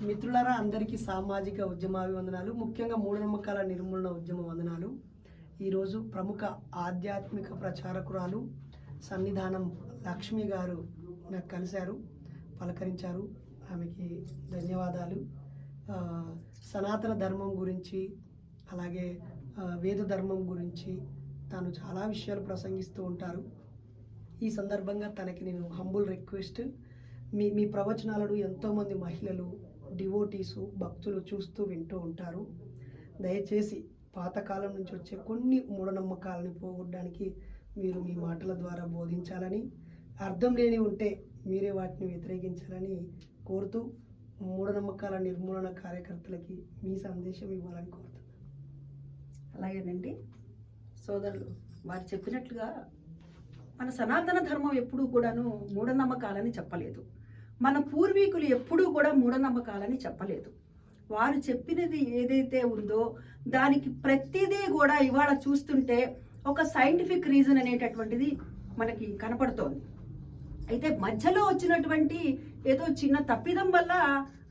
మిత్రులారా, అందరికీ సామాజిక ఉద్యమాభివందనాలు. ముఖ్యంగా మూఢనమ్మకాల నిర్మూలన ఉద్యమ వందనాలు. ఈరోజు ప్రముఖ ఆధ్యాత్మిక ప్రచారకురాలు సన్నిధానం లక్ష్మి గారు నాకు కలిశారు, పలకరించారు. ఆమెకి ధన్యవాదాలు. సనాతన ధర్మం గురించి, అలాగే వేద ధర్మం గురించి తాను చాలా విషయాలు ప్రసంగిస్తూ ఉంటారు. ఈ సందర్భంగా తనకి నేను హంబుల్ రిక్వెస్ట్, మీ ప్రవచనాలను ఎంతోమంది మహిళలు, డివోటీసు, భక్తులు చూస్తూ వింటూ ఉంటారు. దయచేసి పాతకాలం నుంచి వచ్చే కొన్ని మూఢనమ్మకాలను పోగొట్టడానికి మీరు మీ మాటల ద్వారా బోధించాలని, అర్థం లేని ఉంటే మీరే వాటిని వ్యతిరేకించాలని కోరుతూ, మూఢనమ్మకాల నిర్మూలన కార్యకర్తలకి మీ సందేశం ఇవ్వాలని కోరుతున్నాను. అలాగేనండి సోదరులు వారు చెప్పినట్లుగా మన సనాతన ధర్మం ఎప్పుడూ కూడాను మూఢనమ్మకాలని చెప్పలేదు. మన పూర్వీకులు ఎప్పుడూ కూడా మూఢనమ్మకాలని చెప్పలేదు. వారు చెప్పినది ఏదైతే ఉందో దానికి ప్రతిదీ కూడా ఇవాళ చూస్తుంటే ఒక సైంటిఫిక్ రీజన్ అనేటటువంటిది మనకి కనపడుతోంది. అయితే మధ్యలో వచ్చినటువంటి ఏదో చిన్న తప్పిదం వల్ల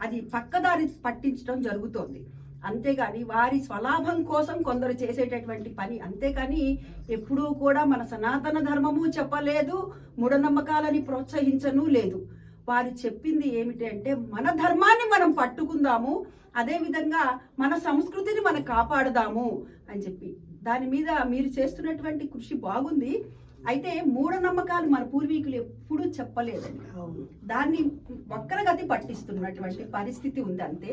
అది పక్కదారి పట్టించడం జరుగుతోంది. అంతేగాని వారి స్వలాభం కోసం కొందరు చేసేటటువంటి పని. అంతేకాని ఎప్పుడూ కూడా మన సనాతన ధర్మము చెప్పలేదు, మూఢనమ్మకాలని ప్రోత్సహించను లేదు. వారు చెప్పింది ఏమిటి అంటే, మన ధర్మాన్ని మనం పట్టుకుందాము, అదేవిధంగా మన సంస్కృతిని మనం కాపాడుదాము అని చెప్పి. దాని మీద మీరు చేస్తున్నటువంటి కృషి బాగుంది. అయితే మూఢనమ్మకాలు మన పూర్వీకులు ఎప్పుడూ చెప్పలేదండి. దాన్ని వక్రగతి పట్టిస్తున్నటువంటి పరిస్థితి ఉంది. అంతే,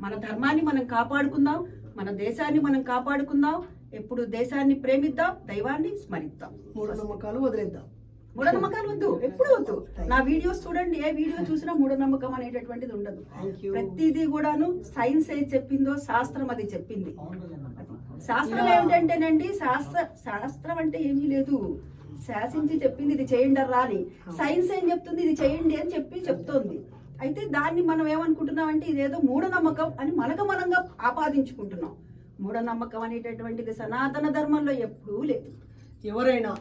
మన ధర్మాన్ని మనం కాపాడుకుందాం, మన దేశాన్ని మనం కాపాడుకుందాం, ఎప్పుడు దేశాన్ని ప్రేమిద్దాం, దైవాన్ని స్మరిద్దాం, మూఢనమ్మకాలు వదిలేద్దాం. మూఢనమ్మకాలు వద్దు, ఎప్పుడు వద్దు. నా వీడియోస్ చూడండి, ఏ వీడియో చూసినా మూఢనమ్మకం అనేటటువంటిది ఉండదు. ప్రతిదీ కూడాను సైన్స్ ఏది చెప్పిందో శాస్త్రం అది చెప్పింది. శాస్త్రం ఏమిటంటేనండి, శాస్త్రం అంటే ఏమీ లేదు, శాసించి చెప్పింది ఇది చేయండి రా అని. సైన్స్ ఏం చెప్తుంది, ఇది చేయండి అని చెప్తోంది. అయితే దాన్ని మనం ఏమనుకుంటున్నాం అంటే ఇదేదో మూఢనమ్మకం అని మనంగా ఆపాదించుకుంటున్నాం. మూఢనమ్మకం అనేటటువంటిది సనాతన ధర్మంలో ఎప్పుడూ లేదు. ఎవరైనా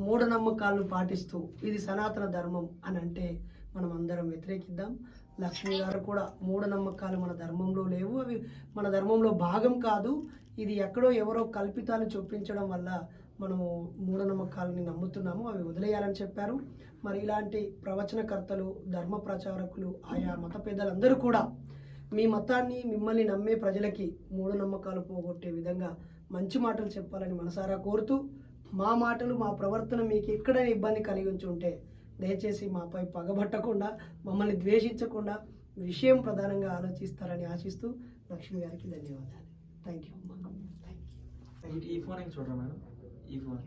మూఢనమ్మకాలను పాటిస్తూ ఇది సనాతన ధర్మం అని అంటే మనం అందరం వ్యతిరేకిద్దాం. లక్ష్మి గారు కూడా మూఢనమ్మకాలు మన ధర్మంలో లేవు, అవి మన ధర్మంలో భాగం కాదు, ఇది ఎక్కడో ఎవరో కల్పితాలు చొప్పించడం వల్ల మనము మూఢనమ్మకాలని నమ్ముతున్నాము, అవి వదిలేయాలని చెప్పారు. మరి ఇలాంటి ప్రవచనకర్తలు, ధర్మ ప్రచారకులు, ఆయా మత పెద్దలందరూ కూడా మీ మతాన్ని, మిమ్మల్ని నమ్మే ప్రజలకి మూఢనమ్మకాలు పోగొట్టే విధంగా మంచి మాటలు చెప్పాలని మనసారా కోరుతూ, మా మాటలు, మా ప్రవర్తన మీకు ఎక్కడైనా ఇబ్బంది కలిగి ఉంటే దయచేసి మాపై పగబట్టకుండా, మమ్మల్ని ద్వేషించకుండా విషయం ప్రధానంగా ఆలోచిస్తారని ఆశిస్తూ లక్ష్మి గారికి ధన్యవాదాలు. Thank you. ఈ ఫోన్ చూడరా మేడం, ఈ ఫోన్